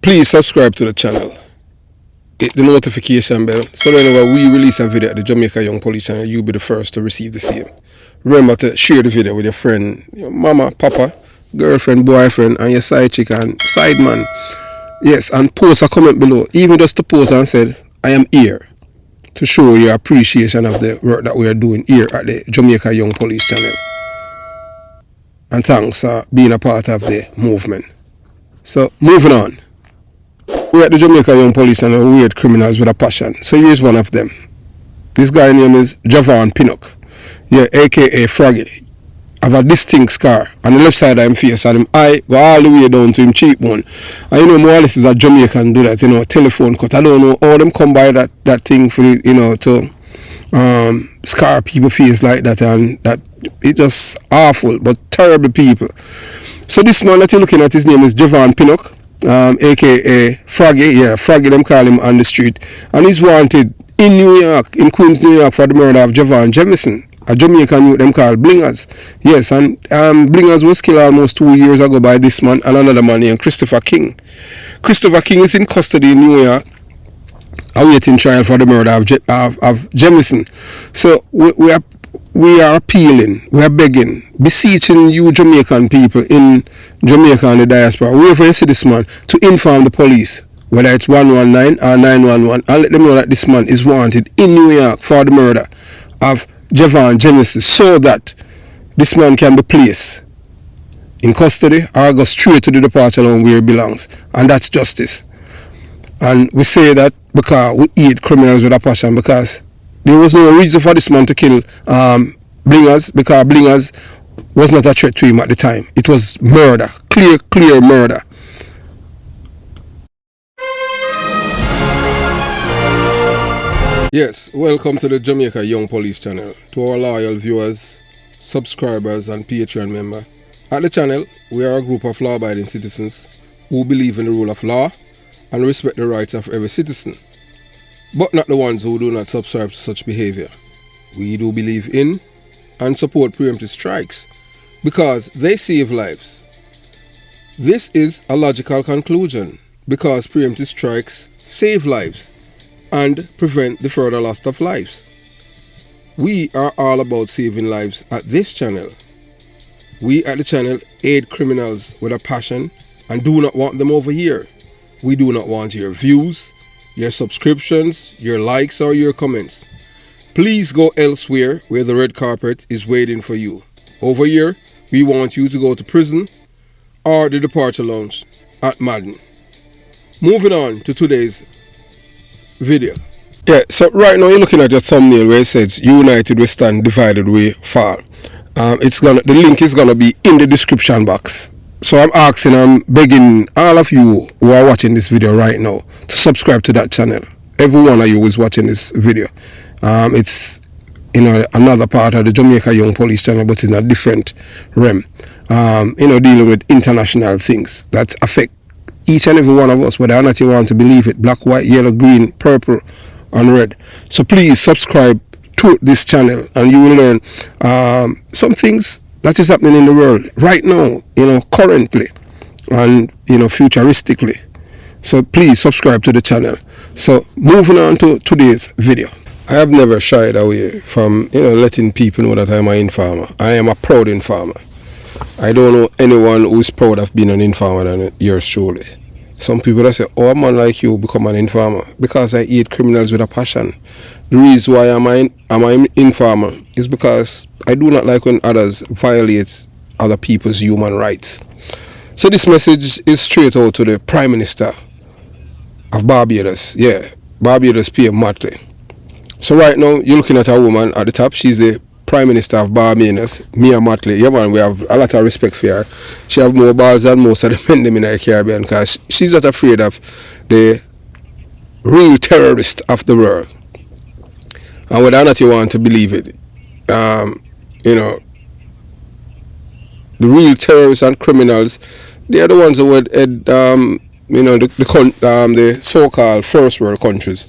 Please subscribe to the channel. Hit the notification bell so that whenever we release a video at the Jamaica Young Police channel, you'll be the first to receive the same. Remember to share the video with your friend, your mama, papa, girlfriend, boyfriend, and your side chick and side man. Yes, and post a comment below, even just to post and say, I am here to show your appreciation of the work that we are doing here at the Jamaica Young Police channel. And thanks for being a part of the movement. So, moving on. We're at the Jamaica Young Police channel, we hate criminals with a passion. So here's one of them. This guy's name is Javon Pinnock. Yeah, aka Froggy. Have a distinct scar on the left side of his face, and him eye go all the way down to him cheekbone. And you know, more or less is a Jamaican do that, you know, telephone cut. I don't know how them come by that thing for, you know, to scar people face like that, and that it's just awful, but terrible people. So this man that you're looking at, his name is Javon Pinnock, aka Froggy. Yeah, Froggy them call him on the street, and he's wanted in New York, in Queens, New York, for the murder of Javon Jamison, a Jamaican youth them called Blingers. Yes, and Blingers was killed almost 2 years ago by this man and another man named Christopher King. Christopher King is in custody in New York, awaiting trial for the murder of Jamison. So we are appealing, we are begging, beseeching you Jamaican people in Jamaica and the diaspora, wherever you see this man, to inform the police, whether it's 119 or 911, and let them know that this man is wanted in New York for the murder of Javon Jamison, so that this man can be placed in custody or go straight to the departure home where he belongs. And that's justice. And we say that because we hate criminals with a passion, because there was no reason for this man to kill Blingers, because Blingers was not a threat to him at the time. It was murder, clear murder. Yes, welcome to the Jamaica Young Police channel. To our loyal viewers, subscribers and Patreon members. At the channel, we are a group of law-abiding citizens who believe in the rule of law and respect the rights of every citizen, but not the ones who do not subscribe to such behavior. We do believe in and support preemptive strikes because they save lives. This is a logical conclusion because preemptive strikes save lives and prevent the further loss of lives. We are all about saving lives at this channel. We at the channel aid criminals with a passion and do not want them over here. We do not want your views, your subscriptions, your likes or your comments. Please go elsewhere where the red carpet is waiting for you. Over here, we want you to go to prison or the departure lounge at Madden. Moving on to today's video. Yeah, so right now you're looking at your thumbnail where it says United we stand, divided we fall. The link is gonna be in the description box. So I'm begging all of you who are watching this video right now to subscribe to that channel. Every one of you who is watching this video. It's, you know, another part of the Jamaica Young Police channel, but in a different realm. You know, dealing with international things that affect each and every one of us, whether or not you want to believe it, black, white, yellow, green, purple, and red. So please subscribe to this channel and you will learn some things that is happening in the world right now, you know, currently, and, you know, futuristically. So please subscribe to the channel. So moving on to today's video. I have never shied away from, you know, letting people know that I'm an informer. I am a proud informer. I don't know anyone who is proud of being an informer than yours truly. Some people that say, oh, a man like you become an informer because I hate criminals with a passion. The reason why I'm an informer is because I do not like when others violate other people's human rights. So this message is straight out to the Prime Minister of Barbados. Yeah, Barbados PM Motley. So right now you're looking at a woman at the top. She's the Prime Minister of Barbados, Mia Motley. Yeah man, we have a lot of respect for her. She have more balls than most of the men in the Caribbean because she's not afraid of the real terrorist of the world. And whether or not you want to believe it, you know, the real terrorists and criminals, they are the ones who would, you know, the so-called first world countries.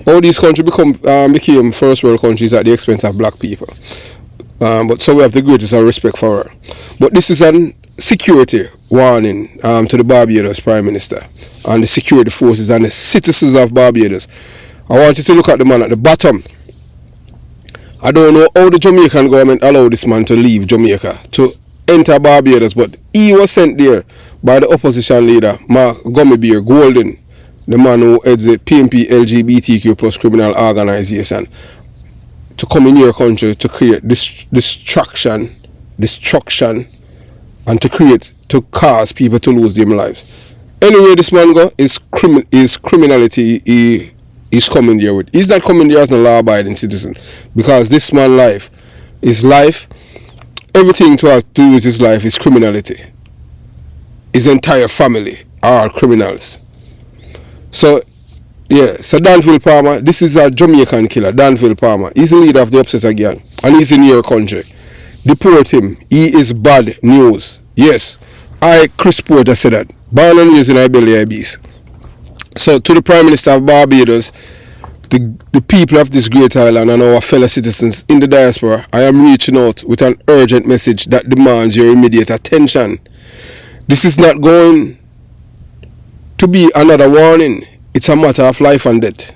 All these countries became first world countries at the expense of black people. But so we have the greatest respect for her. But this is an security warning to the Barbados Prime Minister and the security forces and the citizens of Barbados. I want you to look at the man at the bottom. I don't know how the Jamaican government allowed this man to leave Jamaica to enter Barbados, but he was sent there by the opposition leader, Mark Gummy Golden, the man who heads the PMP LGBTQ plus criminal organization, to come in your country to create destruction, and to cause people to lose their lives. Anyway, this man go is criminality he's coming there with. He's not coming there as a law-abiding citizen, because this man's life, his life, everything to have to do with his life is criminality. His entire family are all criminals. So, yeah, so Danville Palmer, this is a Jamaican killer, Danville Palmer. He's the leader of the Upsetter gang, and he's in your country. Deport him. He is bad news. Yes, Chris Porter, said that. Born and raised in Ibelli Ibis. So, to the Prime Minister of Barbados, the people of this great island and our fellow citizens in the diaspora, I am reaching out with an urgent message that demands your immediate attention. This is not going to be another warning. It's a matter of life and death.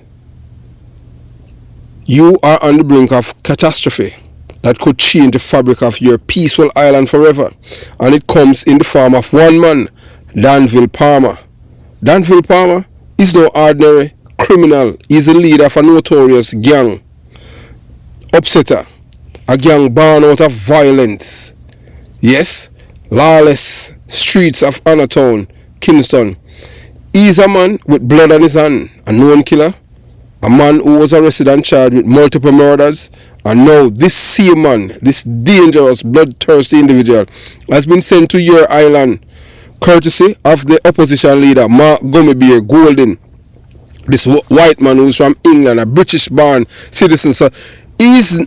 You are on the brink of catastrophe that could change the fabric of your peaceful island forever. And it comes in the form of one man, Danville Palmer. Danville Palmer is no ordinary criminal. He's the leader of a notorious gang, Upsetter, a gang born out of violence. Yes, lawless streets of Anatown, Kingston. He's a man with blood on his hand, a known killer, a man who was arrested and charged with multiple murders, and now this same man, this dangerous, bloodthirsty individual, has been sent to your island, courtesy of the opposition leader, Mark Gummy Golden, this white man who's from England, a British-born citizen. So his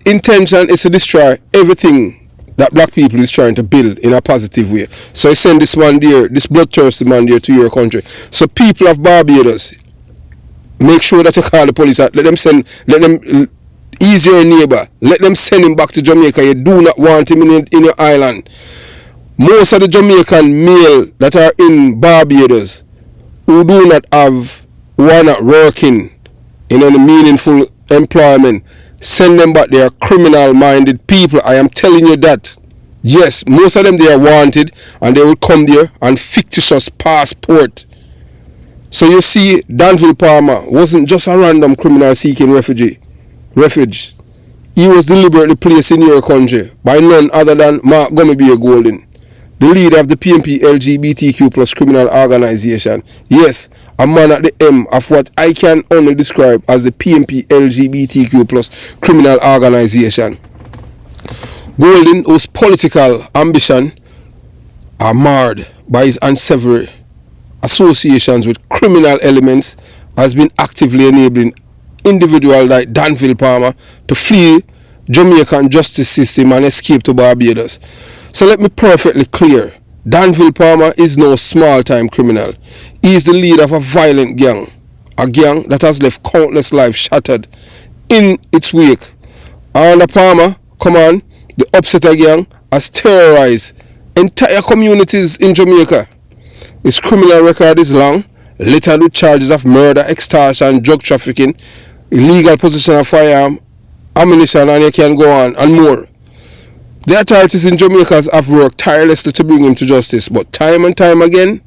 intention is to destroy everything that black people is trying to build in a positive way. So he send this man there, this bloodthirsty man there, to your country. So people of Barbados, make sure that you call the police. Let them ease your neighbor. Let them send him back to Jamaica. You do not want him in your island. Most of the Jamaican male that are in Barbados who are not working in any meaningful employment, send them back. They are criminal-minded people. I am telling you that. Yes, most of them, they are wanted, and they will come there on fictitious passport. So you see, Danville Palmer wasn't just a random criminal seeking refuge. He was deliberately placed in your country by none other than Mark Gummy Golden, the leader of the PMP LGBTQ plus criminal organization. Yes, a man at the M of what I can only describe as the PMP LGBTQ plus criminal organization. Golden, whose political ambition are marred by his unsavory associations with criminal elements, has been actively enabling individuals like Danville Palmer to flee Jamaican justice system and escape to Barbados. So let me perfectly clear, Danville Palmer is no small-time criminal. He is the leader of a violent gang, a gang that has left countless lives shattered in its wake. Under Palmer command, the Upsetter gang has terrorized entire communities in Jamaica. His criminal record is long, littered with charges of murder, extortion, drug trafficking, illegal possession of firearm, ammunition, and you can go on and more. The authorities in Jamaica have worked tirelessly to bring him to justice, but time and time again,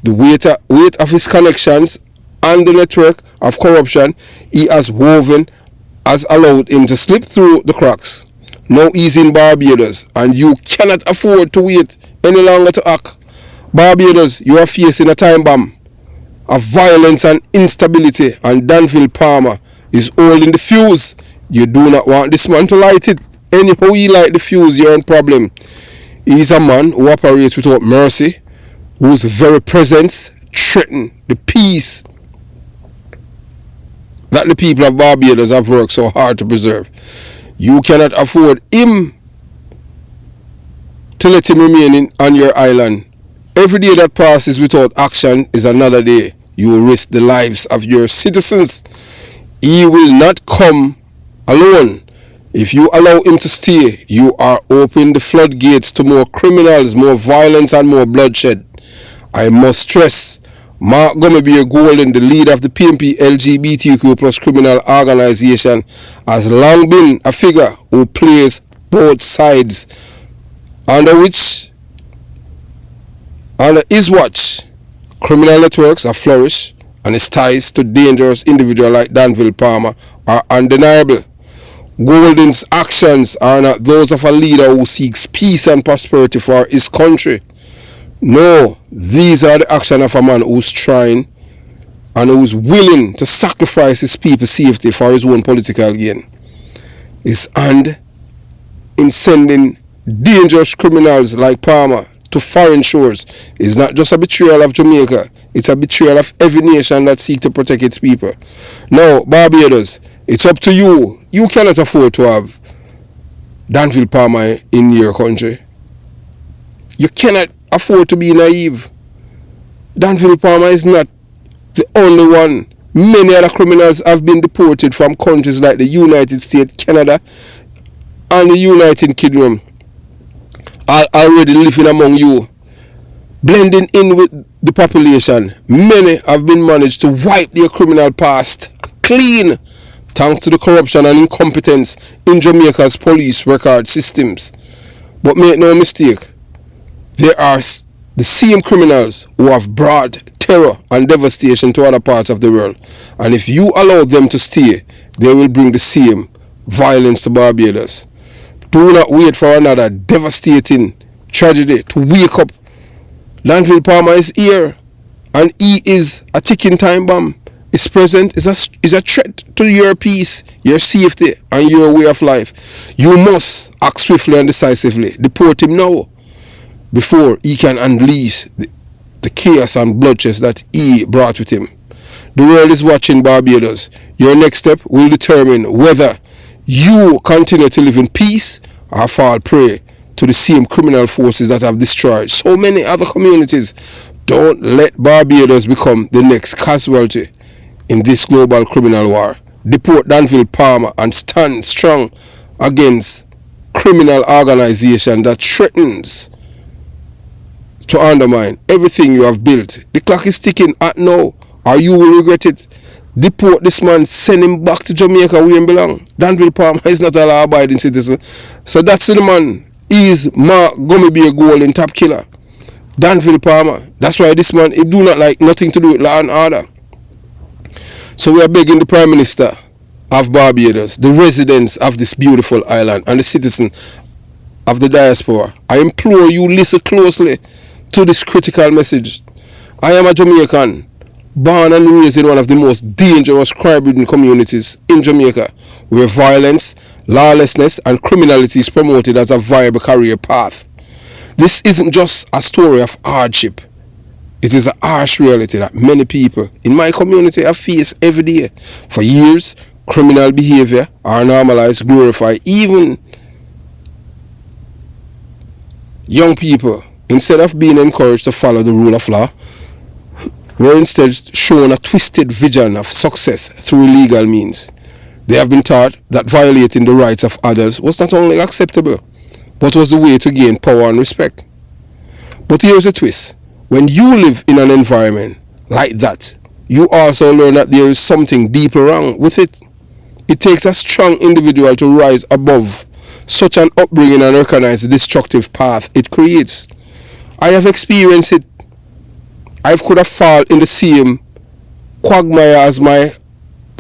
the weight of his connections and the network of corruption he has woven has allowed him to slip through the cracks. Now he's in Barbados, and you cannot afford to wait any longer to act. Barbados, you are facing a time bomb of violence and instability, and Danville Palmer is holding the fuse. You do not want this man to light it. Anyhow he light the fuse, you're in problem. He is a man who operates without mercy, whose very presence threatens the peace that the people of Barbados have worked so hard to preserve. You cannot afford him to let him remain on your island. Every day that passes without action is another day you will risk the lives of your citizens. He will not come alone. If you allow him to stay, you are opening the floodgates to more criminals, more violence, and more bloodshed. I must stress, Mark Gummerbeer Golden, the leader of the PMP LGBTQ plus criminal organization, has long been a figure who plays both sides, under his watch, criminal networks have flourished, and his ties to dangerous individuals like Danville Palmer are undeniable. Golden's actions are not those of a leader who seeks peace and prosperity for his country. No, these are the actions of a man who's trying and who's willing to sacrifice his people's safety for his own political gain. His hand in sending dangerous criminals like Palmer to foreign shores is not just a betrayal of Jamaica, it's a betrayal of every nation that seeks to protect its people. Now, Barbados, it's up to you. You cannot afford to have Danville Palmer in your country. You cannot afford to be naive. Danville Palmer is not the only one. Many other criminals have been deported from countries like the United States, Canada, and the United Kingdom, are already living among you, blending in with the population. Many have been managed to wipe their criminal past clean, thanks to the corruption and incompetence in Jamaica's police record systems. But make no mistake, there are the same criminals who have brought terror and devastation to other parts of the world. And if you allow them to stay, they will bring the same violence to Barbados. Do not wait for another devastating tragedy to wake up. Danville Palmer is here, and he is a ticking time bomb. His presence is a threat to your peace, your safety, and your way of life. You must act swiftly and decisively. Deport him now, before he can unleash the chaos and bloodshed that he brought with him. The world is watching, Barbados. Your next step will determine whether you continue to live in peace or fall prey to the same criminal forces that have destroyed so many other communities. Don't let Barbados become the next casualty in this global criminal war. Deport Danville Palmer and stand strong against criminal organization that threatens to undermine everything you have built. The clock is ticking at now, or you will regret it. Deport this man, send him back to Jamaica where he belongs. Danville Palmer is not a law-abiding citizen. So that's the man. He is Mark Gummerbeer Golden top killer. Danville Palmer. That's why this man, he do not like nothing to do with law and order. So we are begging the Prime Minister of Barbados, the residents of this beautiful island, and the citizens of the diaspora, I implore you, listen closely to this critical message. I am a Jamaican, born and raised in one of the most dangerous crime-ridden communities in Jamaica, where violence, lawlessness, and criminality is promoted as a viable career path. This isn't just a story of hardship. It is a harsh reality that many people in my community have faced every day. For years, criminal behavior are normalized, glorified. Even young people, instead of being encouraged to follow the rule of law, were instead shown a twisted vision of success through illegal means. They have been taught that violating the rights of others was not only acceptable, but was the way to gain power and respect. But here's a twist. When you live in an environment like that, you also learn that there is something deeper wrong with it. It takes a strong individual to rise above such an upbringing and recognize the destructive path it creates. I have experienced it. I could have fallen in the same quagmire as my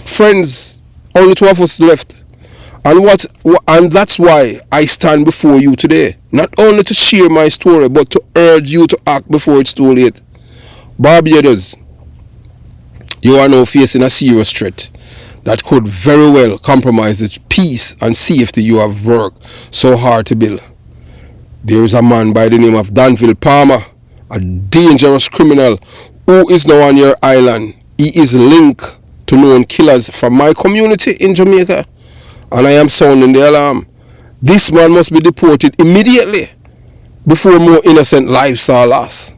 friends. Only two of us left. And that's why I stand before you today. Not only to share my story, but to urge you to act before it's too late. Barbados, you are now facing a serious threat that could very well compromise the peace and safety you have worked so hard to build. There is a man by the name of Danville Palmer, a dangerous criminal who is now on your island. He is linked to known killers from my community in Jamaica, and I am sounding the alarm. This man must be deported immediately before more innocent lives are lost.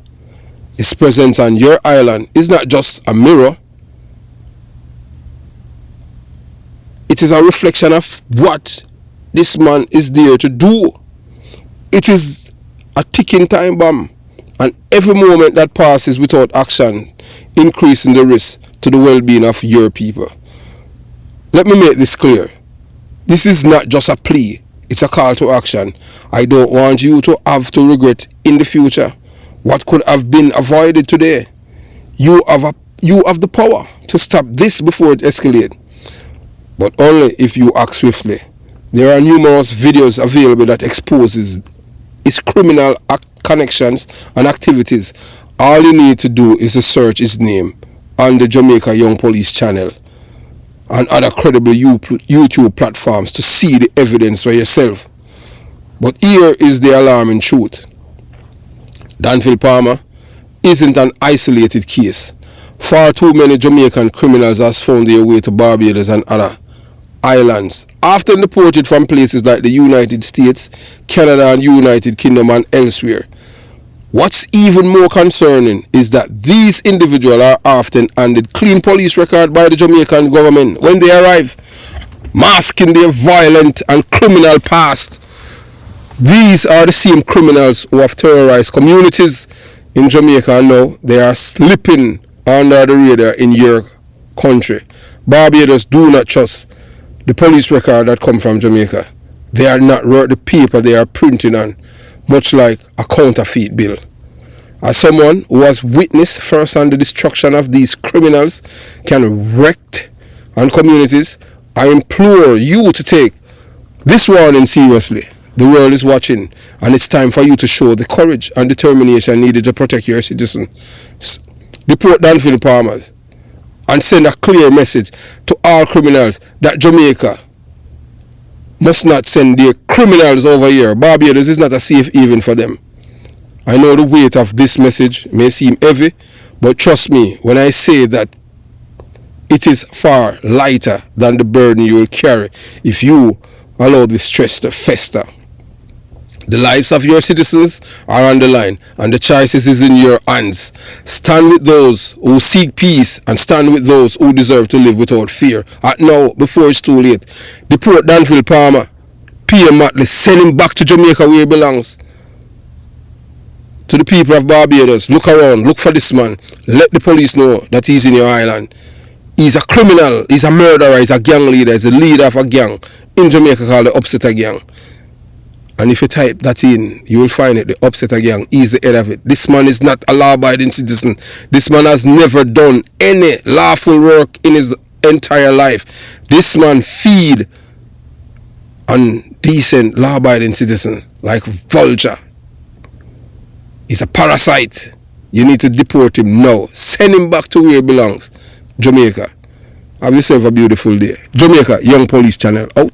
His presence on your island is not just a mirror. It is a reflection of what this man is there to do. It is a ticking time bomb, and every moment that passes without action increasing the risk to the well-being of your people. Let me make this clear. This is not just a plea, it's a call to action. I don't want you to have to regret in the future what could have been avoided today. You have the power to stop this before it escalates, but only if you act swiftly. There are numerous videos available that exposes its criminal connections and activities. All you need to do is to search his name on the Jamaica Young Police channel and other credible YouTube platforms to see the evidence for yourself. But here is the alarming truth. Danville Palmer isn't an isolated case. Far too many Jamaican criminals have found their way to Barbados and other islands, often deported from places like the United States, Canada and United Kingdom and elsewhere. What's even more concerning is that these individuals are often handed clean police record by the Jamaican government when they arrive, masking their violent and criminal past. These are the same criminals who have terrorized communities in Jamaica, and now they are slipping under the radar in your country. Barbados do not trust the police record that come from Jamaica. They are not worth the paper they are printing on, much like a counterfeit bill. As someone who has witnessed firsthand the destruction of these criminals can wreak on communities, I implore you to take this warning seriously. The world is watching, and it's time for you to show the courage and determination needed to protect your citizens. Deport Danville Palmers and send a clear message to all criminals that Jamaica must not send their criminals over here. Barbados is not a safe haven for them. I know the weight of this message may seem heavy, but trust me when I say that it is far lighter than the burden you will carry if you allow this stress to fester. The lives of your citizens are on the line, and the choice is in your hands. Stand with those who seek peace, and stand with those who deserve to live without fear. Act now, before it's too late. Deport Danville Palmer, PM Motley, send him back to Jamaica where he belongs. To the people of Barbados, look around, look for this man. Let the police know that he's in your island. He's a criminal, he's a murderer, he's a gang leader, he's the leader of a gang in Jamaica called the Upsetter Gang. And if you type that in, you will find it, the Upsetter Gang is the head of it. This man is not a law-abiding citizen. This man has never done any lawful work in his entire life. This man feed on decent law-abiding citizen like vulture. He's a parasite. You need to deport him now. Send him back to where he belongs, Jamaica. Have yourself a beautiful day. Jamaica Young Police Channel out.